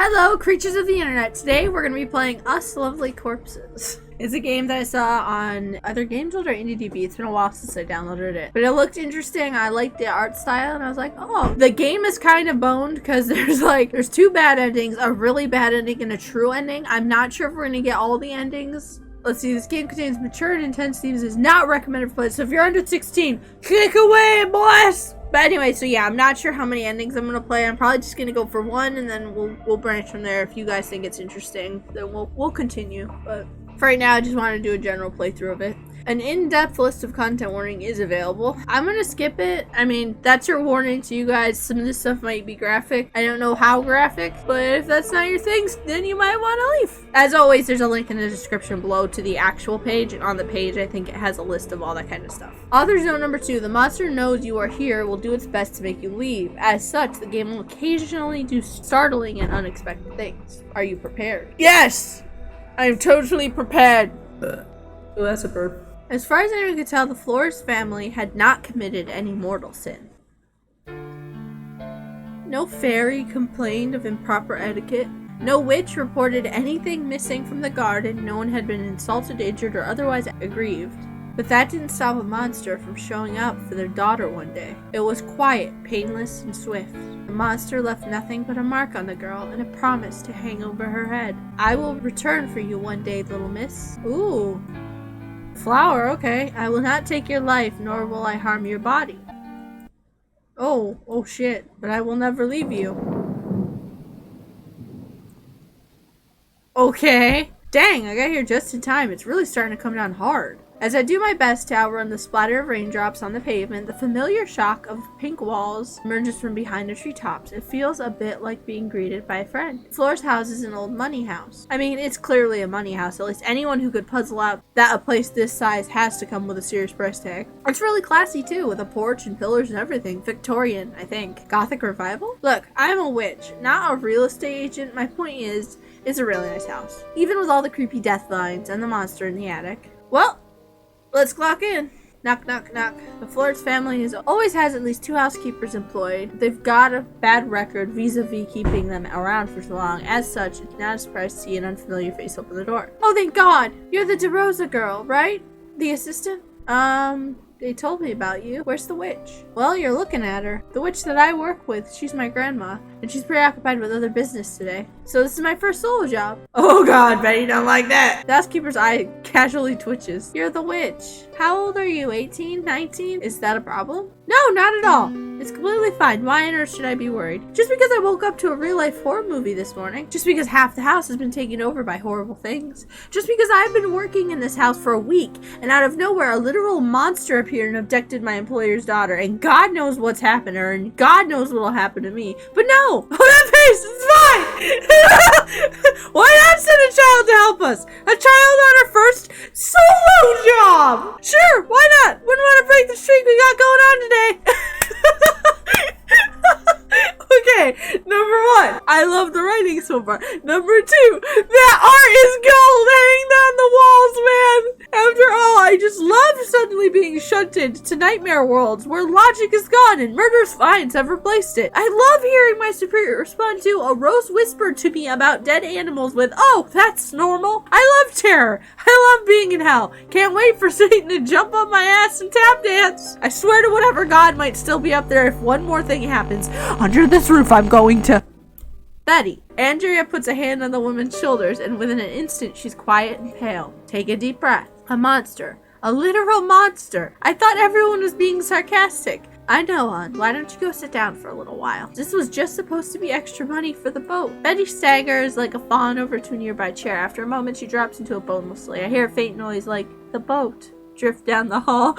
Hello, creatures of the internet. Today we're going to be playing Us Lovely Corpses. It's a game that I saw on either GameJolt or IndieDB. It's been a while since I downloaded it. But it looked interesting. I liked the art style and I was like, oh. The game is kind of boned because there's two bad endings, a really bad ending and a true ending. I'm not sure if we're going to get all the endings. Let's see, this game contains mature and intense themes. Is not recommended for play. So if you're under 16, click away, boys! But anyway, so yeah, I'm not sure how many endings I'm gonna play. I'm probably just gonna go for one, and then we'll branch from there. If you guys think it's interesting, then we'll continue. But for right now, I just want to do a general playthrough of it. An in-depth list of content warning is available. I'm gonna skip it. I mean, that's your warning to you guys. Some of this stuff might be graphic. I don't know how graphic, but if that's not your thing, then you might want to leave. As always, there's a link in the description below to the actual page. On the page, I think it has a list of all that kind of stuff. Author's note number 2. The monster knows you are here, will do its best to make you leave. As such, the game will occasionally do startling and unexpected things. Are you prepared? Yes! I'm totally prepared. Oh, that's a burp. As far as anyone could tell, the Flores family had not committed any mortal sin. No fairy complained of improper etiquette. No witch reported anything missing from the garden. No one had been insulted, injured, or otherwise aggrieved. But that didn't stop a monster from showing up for their daughter one day. It was quiet, painless, and swift. The monster left nothing but a mark on the girl and a promise to hang over her head. I will return for you one day, little miss. Ooh. Flower, okay. I will not take your life, nor will I harm your body. Oh shit. But I will never leave you. Okay. Dang, I got here just in time. It's really starting to come down hard. As I do my best to outrun the splatter of raindrops on the pavement, the familiar shock of pink walls emerges from behind the treetops. It feels a bit like being greeted by a friend. Floor's house is an old money house. I mean, it's clearly a money house. At least anyone who could puzzle out that a place this size has to come with a serious price tag. It's really classy too, with a porch and pillars and everything. Victorian, I think. Gothic revival? Look, I'm a witch, not a real estate agent. My point is, it's a really nice house. Even with all the creepy death vines and the monster in the attic. Well, let's clock in. Knock, knock, knock. The Flores family always has at least 2 housekeepers employed. They've got a bad record vis-a-vis keeping them around for so long. As such, it's not a surprise to see an unfamiliar face open the door. Oh, thank God! You're the DeRosa girl, right? The assistant? They told me about you. Where's the witch? Well, you're looking at her. The witch that I work with, she's my grandma, and she's preoccupied with other business today. So this is my first solo job. Oh God, Betty don't like that. The housekeeper's eye casually twitches. You're the witch. How old are you, 18, 19? Is that a problem? No, not at all. It's completely fine. Why on earth should I be worried? Just because I woke up to a real-life horror movie this morning. Just because half the house has been taken over by horrible things. Just because I've been working in this house for a week, and out of nowhere, a literal monster appeared and abducted my employer's daughter, and God knows what's happened to her, and God knows what'll happen to me. But no! Oh, that face! It's fine! Why not send a child to help us? A child on her first solo job! Sure, why not? Wouldn't want to break the streak we got going on today. Okay, number 1, I love the writing so far. Number 2, that art is gold hanging down the walls, man. After all, I just love suddenly being shunted to nightmare worlds where logic is gone and murderous finds have replaced it. I love hearing my superior respond to a rose whispered to me about dead animals with, oh, that's normal. I love terror. I love being in hell. Can't wait for Satan to jump up my ass and tap dance. I swear to whatever God might still be up there if one more thing happens. Under this roof, I'm going to... Betty. Andrea puts a hand on the woman's shoulders, and within an instant, she's quiet and pale. Take a deep breath. A monster. A literal monster. I thought everyone was being sarcastic. I know, hon. Why don't you go sit down for a little while? This was just supposed to be extra money for the boat. Betty staggers like a fawn over to a nearby chair. After a moment, she drops into it bonelessly. I hear a faint noise like, the boat. Drift down the hall.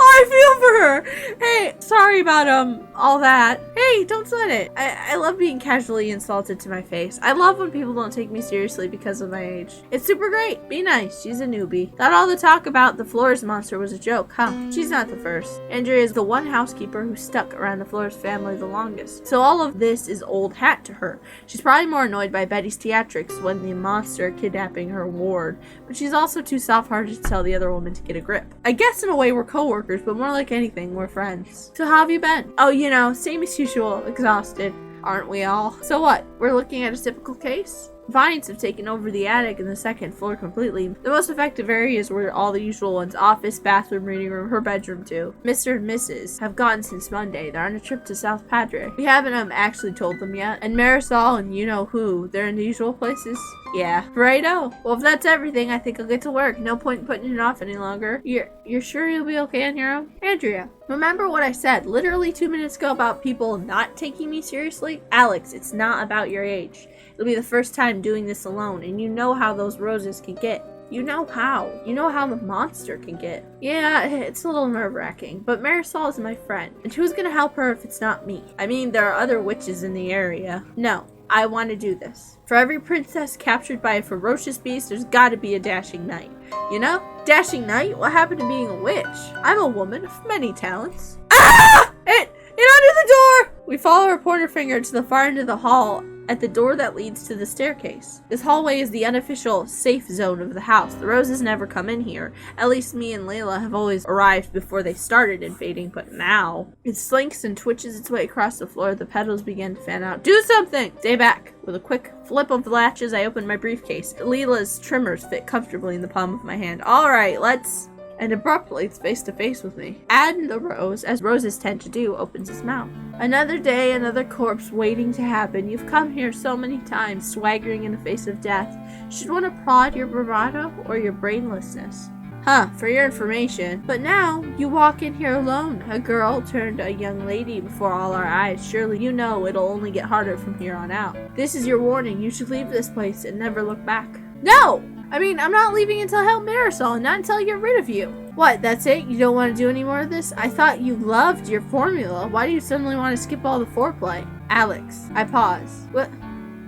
I feel for her. Hey, sorry about all that. Hey, don't sweat it. I love being casually insulted to my face. I love when people don't take me seriously because of my age. It's super great. Be nice. She's a newbie. Thought all the talk about the Flores monster was a joke, huh? She's not the first. Andrea is the one housekeeper who stuck around the Flores family the longest. So all of this is old hat to her. She's probably more annoyed by Betty's theatrics when the monster kidnapping her ward, but she's also too soft-hearted to tell the other woman to get a grip. I guess in a way we're co-workers, but more like anything, we're friends. So how have you been? Oh, you know, same as usual, exhausted. Aren't we all? So what? We're looking at a typical case? Vines have taken over the attic and the second floor completely. The most effective areas were all the usual ones: office, bathroom, reading room, her bedroom too. Mr. and Mrs. have gone since Monday. They're on a trip to South Padre. We haven't actually told them yet. And Marisol and you know who, they're in the usual places. Yeah. Righto. Well, if that's everything, I think I'll get to work. No point in putting it off any longer. You're sure you'll be okay on your own? Andrea, remember what I said literally 2 minutes ago about people not taking me seriously? Alex, it's not about your age. It'll be the first time doing this alone, and you know how those roses can get. You know how. You know how the monster can get. Yeah, it's a little nerve-wracking, but Marisol is my friend, and who's gonna help her if it's not me? I mean, there are other witches in the area. No, I want to do this. For every princess captured by a ferocious beast, there's gotta be a dashing knight. You know? Dashing knight? What happened to being a witch? I'm a woman of many talents. Ah! It under the door! We follow our pointer finger to the far end of the hall at the door that leads to the staircase. This hallway is the unofficial safe zone of the house. The roses never come in here. At least me and Layla have always arrived before they started invading, but now it slinks and twitches its way across the floor. The petals begin to fan out. Do something! Stay back. With a quick flip of the latches, I open my briefcase. Layla's trimmers fit comfortably in the palm of my hand. Alright, let's... And abruptly, it's face to face with me. And the rose, as roses tend to do, opens its mouth. Another day, another corpse waiting to happen. You've come here so many times, swaggering in the face of death. Should one applaud your bravado or your brainlessness? Huh, for your information. But now, you walk in here alone. A girl turned a young lady before all our eyes. Surely you know it'll only get harder from here on out. This is your warning. You should leave this place and never look back. No! I mean, I'm not leaving until I help Marisol, and not until I get rid of you. What, that's it? You don't want to do any more of this? I thought you loved your formula. Why do you suddenly want to skip all the foreplay? Alex. I pause. What?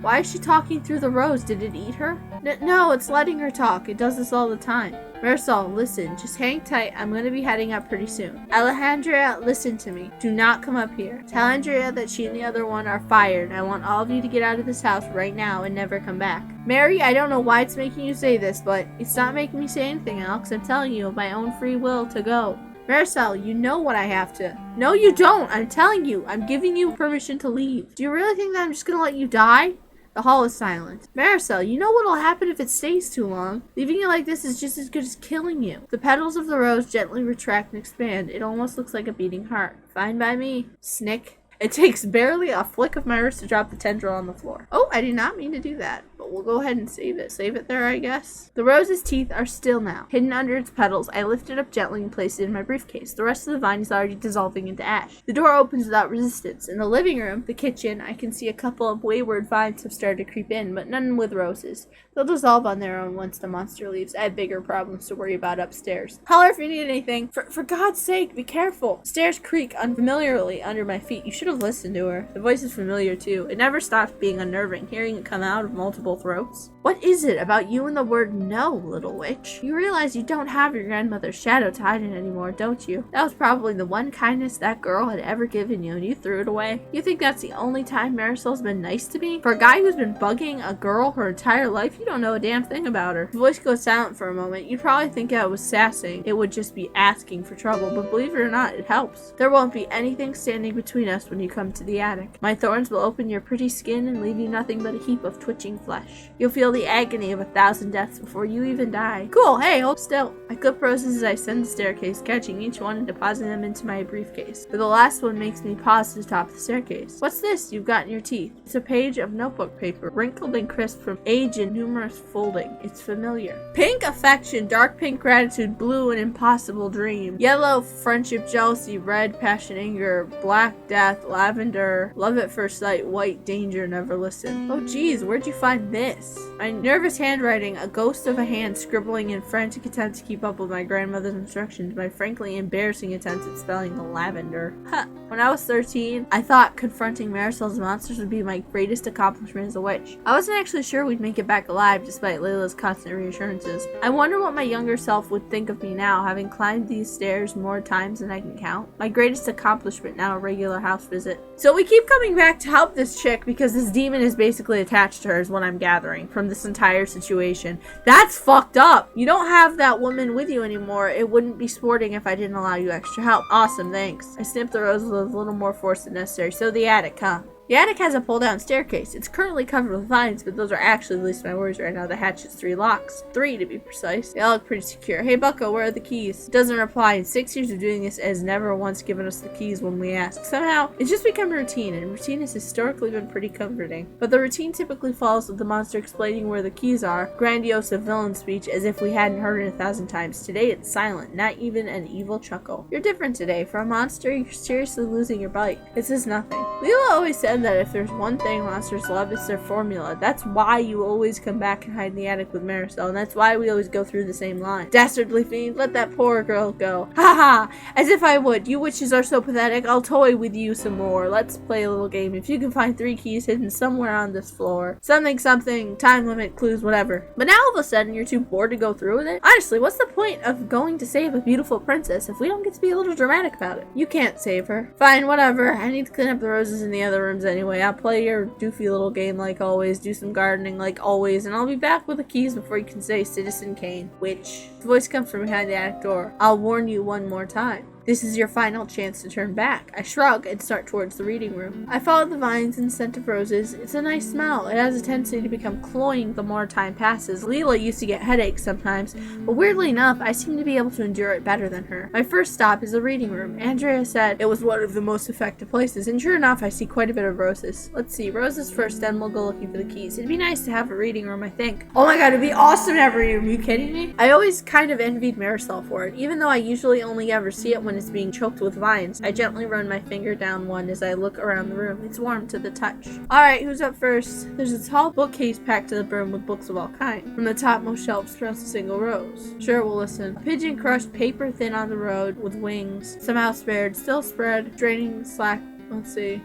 Why is she talking through the rose? Did it eat her? No, it's letting her talk. It does this all the time. Marisol, listen. Just hang tight. I'm going to be heading up pretty soon. Alejandra, listen to me. Do not come up here. Tell Andrea that she and the other one are fired. I want all of you to get out of this house right now and never come back. Mary, I don't know why it's making you say this, but it's not making me say anything, Alex. I'm telling you of my own free will to go. Marisol, you know what I have to. No, you don't. I'm telling you. I'm giving you permission to leave. Do you really think that I'm just going to let you die? The hall is silent. Marisol, you know what'll happen if it stays too long? Leaving you like this is just as good as killing you. The petals of the rose gently retract and expand. It almost looks like a beating heart. Fine by me. Snick. It takes barely a flick of my wrist to drop the tendril on the floor. Oh, I did not mean to do that, but we'll go ahead and save it. Save it there, I guess. The rose's teeth are still now. Hidden under its petals, I lift it up gently and place it in my briefcase. The rest of the vine is already dissolving into ash. The door opens without resistance. In the living room, the kitchen, I can see a couple of wayward vines have started to creep in, but none with roses. They'll dissolve on their own once the monster leaves. I have bigger problems to worry about upstairs. Holler if you need anything. For God's sake, be careful. Stairs creak unfamiliarly under my feet. You should have listened to her. The voice is familiar too. It never stops being unnerving, hearing it come out of multiple throats. What is it about you and the word no, little witch? You realize you don't have your grandmother's shadow to hide in anymore, don't you? That was probably the one kindness that girl had ever given you, and you threw it away. You think that's the only time Marisol's been nice to me? For a guy who's been bugging a girl her entire life, you don't know a damn thing about her. The voice goes silent for a moment. You'd probably think I was sassing. It would just be asking for trouble, but believe it or not, it helps. There won't be anything standing between us when you come to the attic. My thorns will open your pretty skin and leave you nothing but a heap of twitching flesh. You'll feel the agony of 1,000 deaths before you even die. Cool, hey, hold still. I clip roses as I ascend the staircase, catching each one and depositing them into my briefcase. But the last one makes me pause to the top of the staircase. What's this you've got in your teeth? It's a page of notebook paper, wrinkled and crisp from age and numerous folding. It's familiar. Pink affection, dark pink gratitude, blue an impossible dream, yellow friendship, jealousy, red passion, anger, black death, lavender, love at first sight, white danger, never listen. Oh geez, where'd you find this? My nervous handwriting, a ghost of a hand scribbling in frantic attempt to keep up with my grandmother's instructions, my frankly embarrassing attempt at spelling the lavender. Huh. When I was 13, I thought confronting Marisol's monsters would be my greatest accomplishment as a witch. I wasn't actually sure we'd make it back alive despite Layla's constant reassurances. I wonder what my younger self would think of me now, having climbed these stairs more times than I can count. My greatest accomplishment now, a regular house visit. So we keep coming back to help this chick because this demon is basically attached to her is what I'm gathering from this entire situation. That's fucked up. You don't have that woman with you anymore. It wouldn't be sporting if I didn't allow you extra help. Awesome, thanks. I snipped the rose with a little more force than necessary. So the attic, huh? The attic has a pull-down staircase. It's currently covered with vines, but those are actually the least of my worries right now. The hatch has 3 locks. 3 to be precise. They all look pretty secure. Hey Bucko, where are the keys? Doesn't reply. In 6 years of doing this, it has never once given us the keys when we ask. Somehow, it's just become a routine, and routine has historically been pretty comforting. But the routine typically follows with the monster explaining where the keys are, grandiose villain speech as if we hadn't heard it 1,000 times. Today it's silent, not even an evil chuckle. You're different today. For a monster, you're seriously losing your bite. It says nothing. Leela always said that if there's one thing monsters love, it's their formula. That's why you always come back and hide in the attic with Marisol, and that's why we always go through the same line. Dastardly fiend, let that poor girl go. Ha ha! As if I would. You witches are so pathetic. I'll toy with you some more. Let's play a little game. If you can find 3 keys hidden somewhere on this floor. Something, time limit, clues, whatever. But now all of a sudden you're too bored to go through with it? Honestly, what's the point of going to save a beautiful princess if we don't get to be a little dramatic about it? You can't save her. Fine, whatever. I need to clean up the roses in the other rooms anyway. I'll play your doofy little game like always, do some gardening like always, and I'll be back with the keys before you can say Citizen Kane. Which? The voice comes from behind the attic door. I'll warn you one more time. This is your final chance to turn back. I shrug and start towards the reading room. I follow the vines and scent of roses. It's a nice smell. It has a tendency to become cloying the more time passes. Leela used to get headaches sometimes, but weirdly enough, I seem to be able to endure it better than her. My first stop is the reading room. Andrea said it was one of the most effective places, and sure enough, I see quite a bit of roses. Let's see, roses first, then we'll go looking for the keys. It'd be nice to have a reading room, I think. Oh my god, it'd be awesome to have a reading room. Are you kidding me? I always kind of envied Marisol for it, even though I usually only ever see it when it's being choked with vines. I gently run my finger down one as I look around the room. It's warm to the touch. Alright, who's up first? There's a tall bookcase packed to the brim with books of all kinds. From the topmost shelves across a single rose. Sure, we'll listen. A pigeon crushed paper thin on the road with wings. Somehow spared, still spread, draining slack. Let's see.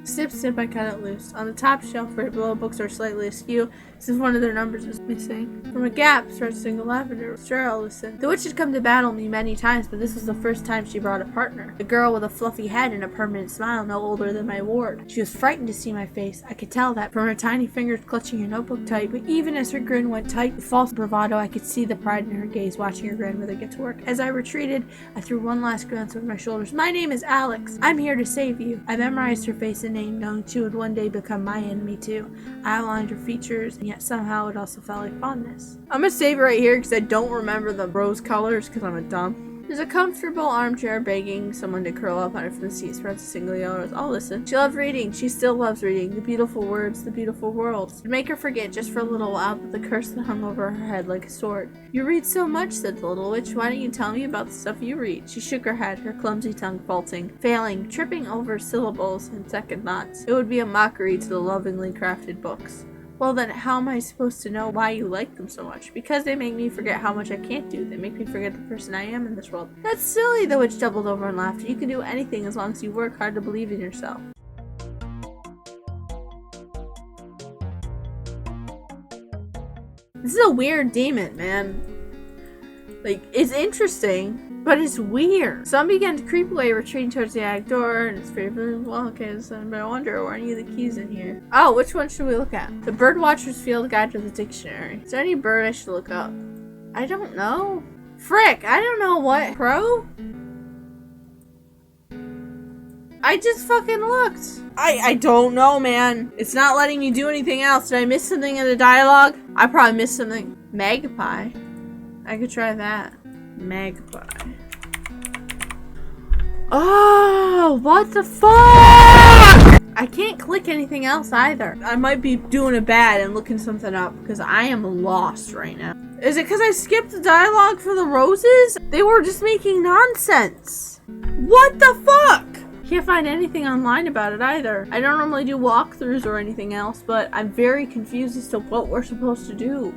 Snip, snip, I cut it loose. On the top shelf, right below, books are slightly askew, since one of their numbers is missing. From a gap, starts single lavender. Sure, I'll listen. The witch had come to battle me many times, but this was the first time she brought a partner. A girl with a fluffy head and a permanent smile, no older than my ward. She was frightened to see my face. I could tell that from her tiny fingers clutching her notebook tight, but even as her grin went tight with false bravado, I could see the pride in her gaze watching her grandmother get to work. As I retreated, I threw one last glance over my shoulders. My name is Alex. I'm here to save you. I memorized her face and name, knowing she would one day become my enemy too. I outlined her features, and yet somehow it also felt like fondness. I'm gonna save it right here because I don't remember the rose colors because I'm a dumb. There's a comfortable armchair begging someone to curl up on it from the seat. Spreads a single yellow rose. I'll listen. She loved reading. She still loves reading. The beautiful words, the beautiful world. It'd make her forget just for a little while, but the curse that hung over her head like a sword. You read so much, said the little witch. Why don't you tell me about the stuff you read? She shook her head, her clumsy tongue faulting, failing, tripping over syllables and second thoughts. It would be a mockery to the lovingly crafted books. Well then, how am I supposed to know why you like them so much? Because they make me forget how much I can't do. They make me forget the person I am in this world. That's silly, the witch doubled over in laughter. You can do anything as long as you work hard to believe in yourself. This is a weird demon, man. Like, it's interesting, but it's weird. Some began to creep away, retreating towards the attic door, and it's favorite. Well, okay, so I wonder, where are any of the keys in here? Oh, which one should we look at? The Birdwatcher's Field Guide to the Dictionary. Is there any bird I should look up? I don't know. Frick, I don't know what. Crow? I just fucking looked. I don't know, man. It's not letting me do anything else. Did I miss something in the dialogue? I probably missed something. Magpie. I could try that. Magpie. Oh, what the fuck? I can't click anything else either. I might be doing it bad and looking something up because I am lost right now. Is it because I skipped the dialogue for the roses? They were just making nonsense. What the fuck? Can't find anything online about it either. I don't normally do walkthroughs or anything else, but I'm very confused as to what we're supposed to do.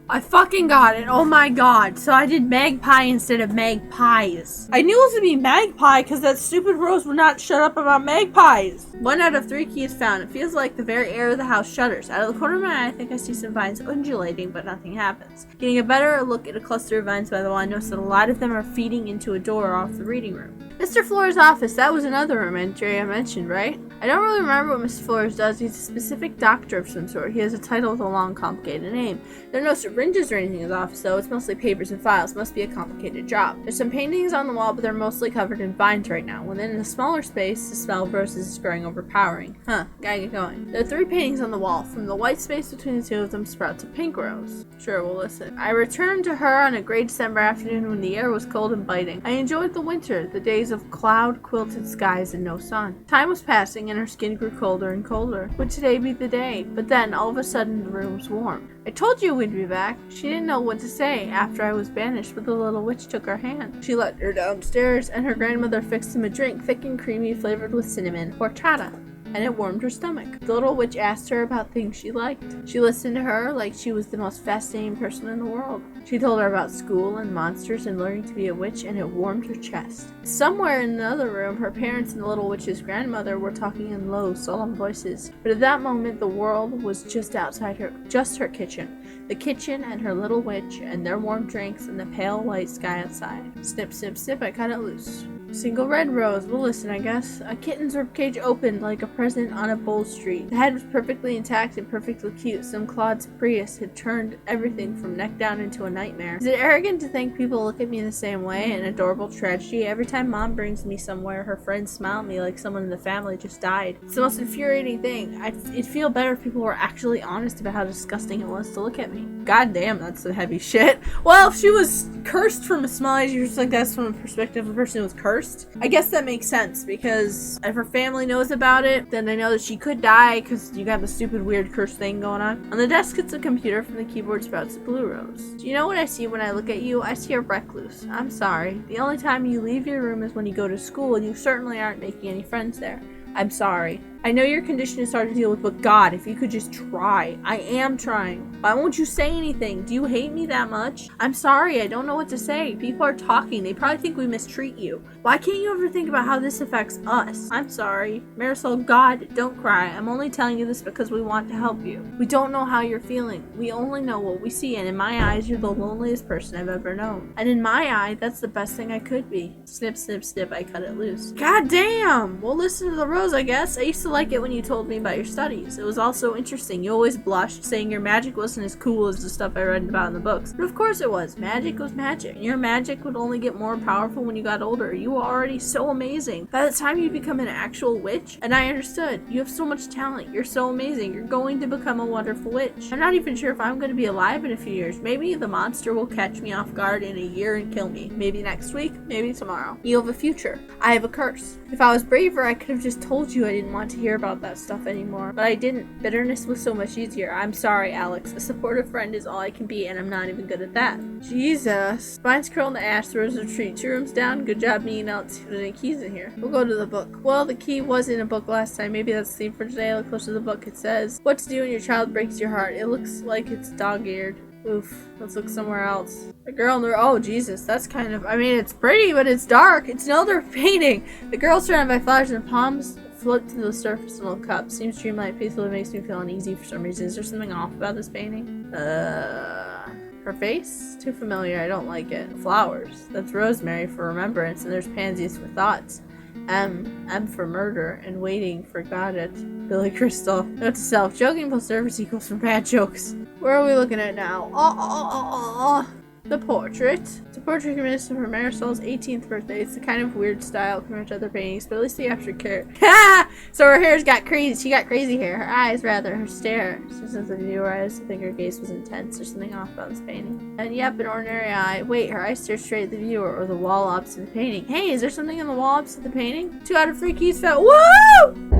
I fucking got it. Oh my god. So I did magpie instead of magpies. I knew it was gonna be magpie because that stupid rose would not shut up about magpies. 1 out of 3 keys found. It feels like the very air of the house shudders. Out of the corner of my eye, I think I see some vines undulating, but nothing happens. Getting a better look at a cluster of vines by the wall, I notice that a lot of them are feeding into a door off the reading room. Mr. Flora's office. That was another room Andrea mentioned, right? I don't really remember what Mr. Flores does. He's a specific doctor of some sort. He has a title with a long, complicated name. There are no syringes or anything in his office, though. It's mostly papers and files. Must be a complicated job. There's some paintings on the wall, but they're mostly covered in vines right now. Within the smaller space, the smell of roses is growing overpowering. Gotta get going. There are 3 paintings on the wall. From the white space between the 2 of them sprouts a pink rose. Sure, we'll listen. I returned to her on a gray December afternoon when the air was cold and biting. I enjoyed the winter, the days of cloud-quilted skies and no sun. Time was passing and her skin grew colder and colder. Would today be the day? But then, all of a sudden, the room was warm. I told you we'd be back. She didn't know what to say after I was banished, but the little witch took her hand. She led her downstairs, and her grandmother fixed him a drink, thick and creamy, flavored with cinnamon, horchata, and it warmed her stomach. The little witch asked her about things she liked. She listened to her like she was the most fascinating person in the world. She told her about school and monsters and learning to be a witch, and it warmed her chest. Somewhere in the other room, her parents and the little witch's grandmother were talking in low, solemn voices. But at that moment, the world was just outside her, just her kitchen. The kitchen and her little witch and their warm drinks and the pale white sky outside. Snip, snip, snip, I cut it loose. Single red rose. Well, listen, I guess. A kitten's ribcage opened like a present on a bull street. The head was perfectly intact and perfectly cute. Some Claude's Prius had turned everything from neck down into a nightmare. Is it arrogant to think people look at me the same way? An adorable tragedy. Every time Mom brings me somewhere, her friends smile at me like someone in the family just died. It's the most infuriating thing. It'd feel better if people were actually honest about how disgusting it was to look at me. God damn, that's some heavy shit. Well, if she was cursed from a small age, you're just like, that's from a perspective of a person who was cursed. I guess that makes sense, because if her family knows about it, then they know that she could die because you got the stupid weird curse thing going on. On the desk it's a computer. From the keyboard sprouts a blue rose. Do you know what I see when I look at you? I see a recluse. I'm sorry. The only time you leave your room is when you go to school, and you certainly aren't making any friends there. I'm sorry. I know your condition is hard to deal with, but God, if you could just try. I am trying. Why won't you say anything? Do you hate me that much? I'm sorry, I don't know what to say. People are talking. They probably think we mistreat you. Why can't you ever think about how this affects us? I'm sorry. Marisol, God, don't cry. I'm only telling you this because we want to help you. We don't know how you're feeling. We only know what we see, and in my eyes, you're the loneliest person I've ever known. And in my eye, that's the best thing I could be. Snip, snip, snip, I cut it loose. God damn! Well, listen to the rose, I guess. I used to like it when you told me about your studies. It was all so interesting. You always blushed, saying your magic wasn't as cool as the stuff I read about in the books. But of course it was. Magic was magic. And your magic would only get more powerful when you got older. You were already so amazing. By the time you become an actual witch, and I understood, you have so much talent. You're so amazing. You're going to become a wonderful witch. I'm not even sure if I'm going to be alive in a few years. Maybe the monster will catch me off guard in a year and kill me. Maybe next week, maybe tomorrow. You have a future. I have a curse. If I was braver, I could have just told you I didn't want to hear about that stuff anymore, but I didn't. Bitterness was so much easier. I'm sorry, Alex. A supportive friend is all I can be, and I'm not even good at that. Jesus. Spines curl in the ash. The rose retreat. 2 rooms down. Good job being out. See if there's any keys in here. We'll go to the book. Well, the key was in a book last time. Maybe that's the theme for today. I look close to the book. It says, what to do when your child breaks your heart. It looks like it's dog-eared. Oof. Let's look somewhere else. The girl in the... Oh, Jesus. That's kind of... I mean, it's pretty, but it's dark. It's another painting. The girl surrounded by flowers and palms float to the surface in a little cup. Seems dreamlike, peaceful. It makes me feel uneasy for some reason. Is there something off about this painting? Her face? Too familiar. I don't like it. Flowers. That's rosemary for remembrance, and there's pansies for thoughts. M for murder, and waiting for God at Billy Crystal. Note to self. Joking plus service equals from bad jokes. Where are we looking at now? The portrait. It's a portrait reminiscent of Marisol's 18th birthday. It's the kind of weird style compared to other paintings, but at least the after care. Ha! So her hair's got crazy. She got crazy hair. Her eyes, rather. Her stare. Since the viewer, I used to think her gaze was intense. There's something off about this painting. And yep, an ordinary eye. Wait, her eyes stare straight at the viewer or the wall opposite the painting. Hey, is there something in the wall opposite the painting? 2 out of 3 keys fell. Woo!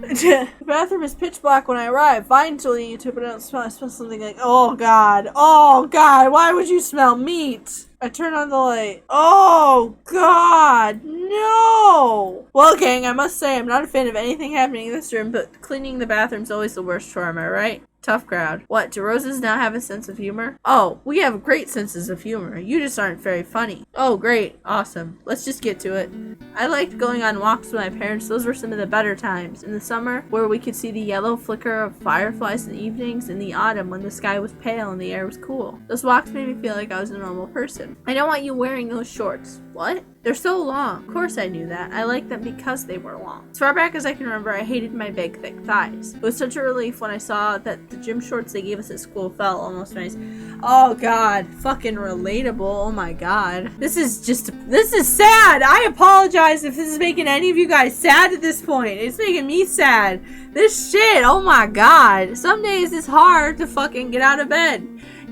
The bathroom is pitch black when I arrive. Fine till you two, but I don't smell. I smell something like, oh God, why would you smell meat? I turn on the light. Oh God, no! Well, gang, I must say I'm not a fan of anything happening in this room, but cleaning the bathroom's always the worst chore, am I right? Tough crowd. What, do roses now have a sense of humor? Oh, we have great senses of humor. You just aren't very funny. Oh, great. Awesome. Let's just get to it. I liked going on walks with my parents. Those were some of the better times. In the summer, where we could see the yellow flicker of fireflies in the evenings. In the autumn, when the sky was pale and the air was cool. Those walks made me feel like I was a normal person. I don't want you wearing those shorts. What? They're so long. Of course I knew that. I liked them because they were long. As far back as I can remember, I hated my big, thick thighs. It was such a relief when I saw that the gym shorts they gave us at school felt almost nice. Oh god, fucking relatable. Oh my god. This is sad. I apologize if this is making any of you guys sad at this point. It's making me sad. This shit, oh my god. Some days it's hard to fucking get out of bed.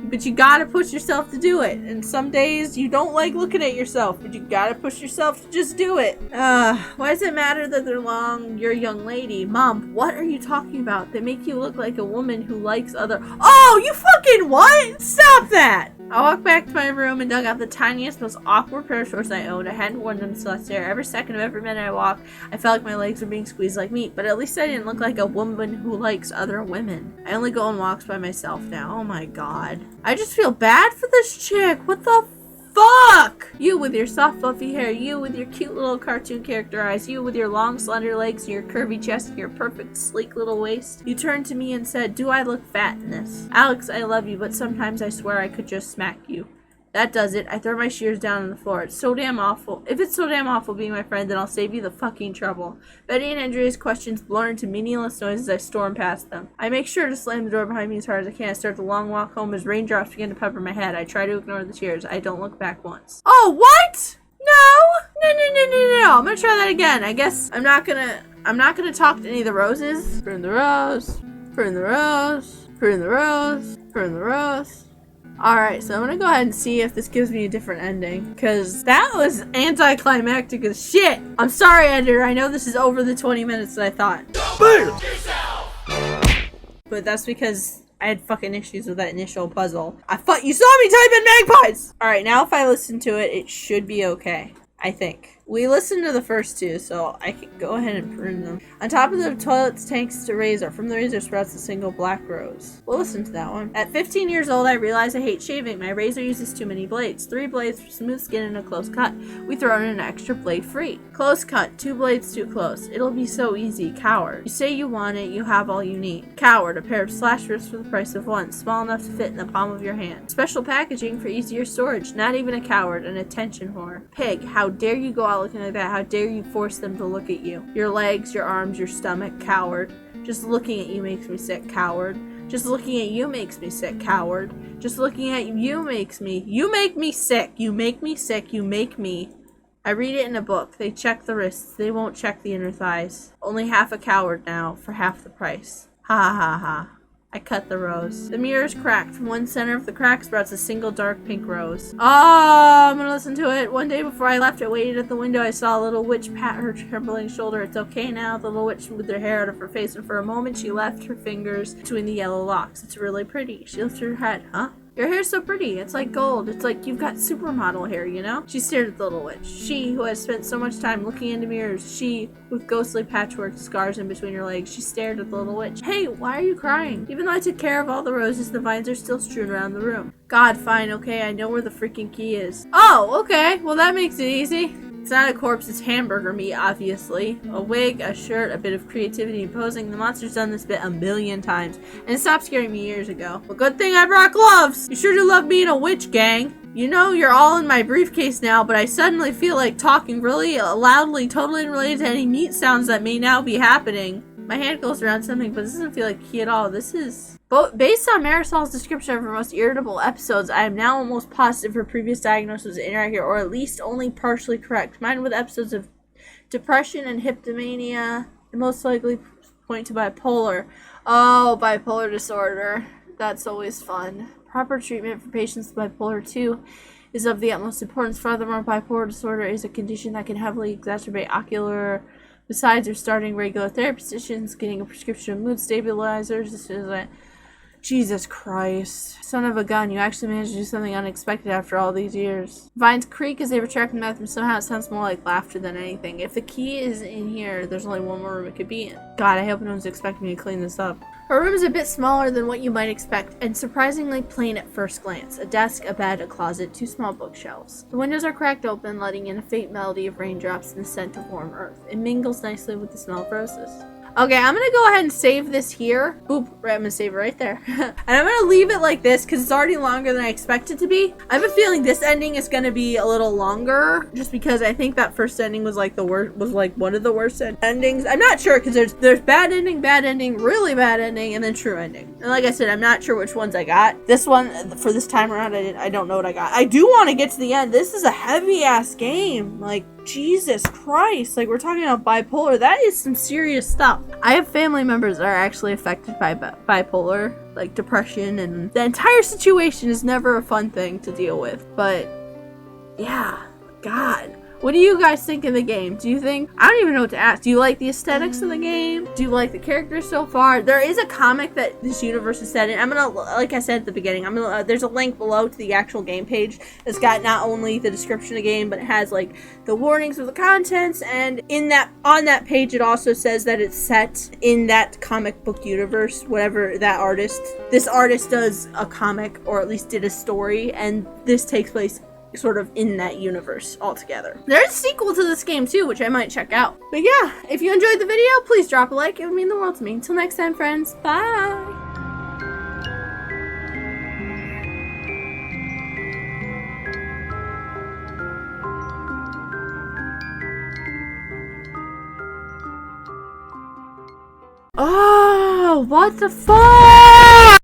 But you gotta push yourself to do it. And some days you don't like looking at yourself, but you gotta push yourself to just do it. Why does it matter that they're long? You're a young lady. Mom, what are you talking about? They make you look like a woman who likes other— Oh, you fucking what? Stop that! I walked back to my room and dug out the tiniest, most awkward pair of shorts I owned. I hadn't worn them since last year. Every second of every minute I walked, I felt like my legs were being squeezed like meat, but at least I didn't look like a woman who likes other women. I only go on walks by myself now. Oh my god. I just feel bad for this chick. What the fuck? You with your soft fluffy hair, you with your cute little cartoon character eyes, you with your long slender legs and your curvy chest and your perfect sleek little waist. You turned to me and said, "Do I look fat in this?" Alex, I love you, but sometimes I swear I could just smack you. That does it. I throw my shears down on the floor. It's so damn awful. If it's so damn awful being my friend, then I'll save you the fucking trouble. Betty and Andrea's questions blur into meaningless noise as I storm past them. I make sure to slam the door behind me as hard as I can. I start the long walk home as raindrops begin to pepper my head. I try to ignore the tears. I don't look back once. Oh, what? No. No. I'm gonna try that again. I guess I'm not gonna talk to any of the roses. Prune the rose. Prune the rose. Prune the rose. Prune the rose. Alright, so I'm gonna go ahead and see if this gives me a different ending, because that was anticlimactic as shit. I'm sorry, editor, I know this is over the 20 minutes that I thought. But that's because I had fucking issues with that initial puzzle. You saw me type in magpies! Alright, now if I listen to it, it should be okay. I think. We listened to the first two, so I can go ahead and prune them. On top of the toilet's tanks to razor. From the razor sprouts a single black rose. We'll listen to that one. At 15 years old, I realized I hate shaving. My razor uses too many blades. 3 blades for smooth skin and a close cut. We throw in an extra blade free. Close cut. 2 blades too close. It'll be so easy. Coward. You say you want it, you have all you need. Coward. A pair of slash strips for the price of one. Small enough to fit in the palm of your hand. Special packaging for easier storage. Not even a coward. An attention whore. Pig. How dare you go out looking like that? How dare you force them to look at you? Your legs, your arms, your stomach. Coward. Just looking at you makes me sick. Coward. Just looking at you makes me sick. Coward. Just looking at you makes me. You make me sick. You make me sick. You make me. I read it in a book. They check the wrists. They won't check the inner thighs. Only half a coward now for half the price. Ha ha ha ha. I cut the rose. The mirror is cracked. From one center of the crack sprouts a single dark pink rose. Oh, I'm gonna listen to it. One day before I left, I waited at the window. I saw a little witch pat her trembling shoulder. It's okay now. The little witch smoothed her hair out of her face, and for a moment she left her fingers between the yellow locks. It's really pretty. She lifted her head. Huh? Your hair's so pretty. It's like gold. It's like you've got supermodel hair, you know? She stared at the little witch. She, who has spent so much time looking into mirrors. She, with ghostly patchwork scars in between her legs. She stared at the little witch. Hey, why are you crying? Even though I took care of all the roses, the vines are still strewn around the room. God, fine, okay, I know where the freaking key is. Oh, okay. Well, that makes it easy. It's not a corpse, it's hamburger meat, obviously. A wig, a shirt, a bit of creativity and posing. The monster's done this bit a million times, and it stopped scaring me years ago. Well, good thing I brought gloves! You sure do love being a witch, gang. You know you're all in my briefcase now, but I suddenly feel like talking really loudly, totally unrelated to any meat sounds that may now be happening. My hand goes around something, but this doesn't feel like key at all. This is... Based on Marisol's description of her most irritable episodes, I am now almost positive her previous diagnosis was inaccurate, or at least only partially correct. Mine with episodes of depression and hypomania, and most likely point to bipolar. Oh, bipolar disorder. That's always fun. Proper treatment for patients with bipolar 2 is of the utmost importance. Furthermore, bipolar disorder is a condition that can heavily exacerbate ocular... Besides, you're starting regular therapy sessions, getting a prescription of mood stabilizers. This is a... Jesus Christ. Son of a gun, you actually managed to do something unexpected after all these years. Vines creak as they retract the bathroom. Somehow it sounds more like laughter than anything. If the key is in here, there's only one more room it could be in. God, I hope no one's expecting me to clean this up. Her room is a bit smaller than what you might expect, and surprisingly plain at first glance. A desk, a bed, a closet, 2 small bookshelves. The windows are cracked open, letting in a faint melody of raindrops and the scent of warm earth. It mingles nicely with the smell of roses. Okay, I'm gonna go ahead and save this here. Oop, right, I'm gonna save it right there. And I'm gonna leave it like this because it's already longer than I expect it to be. I have a feeling this ending is gonna be a little longer just because I think that first ending was like the worst, was like one of the worst endings. I'm not sure because there's bad ending, really bad ending, and then true ending. And like I said, I'm not sure which ones I got. This one, for this time around, I don't know what I got. I do want to get to the end. This is a heavy ass game. Like, Jesus Christ, like we're talking about bipolar. That is some serious stuff. I have family members that are actually affected by bipolar, like depression, and the entire situation is never a fun thing to deal with. But yeah, God. What do you guys think of the game? Do you think, I don't even know what to ask. Do you like the aesthetics of the game? Do you like the characters so far? There is a comic that this universe is set in. I'm gonna, like I said at the beginning, there's a link below to the actual game page. It's got not only the description of the game, but it has like the warnings of the contents, and on that page it also says that it's set in that comic book universe, whatever this artist does a comic, or at least did a story, and this takes place sort of in that universe altogether. There's a sequel to this game too, which I might check out. But yeah, if you enjoyed the video, please drop a like. It would mean the world to me. Until next time, friends. Bye! Oh, what the fuck?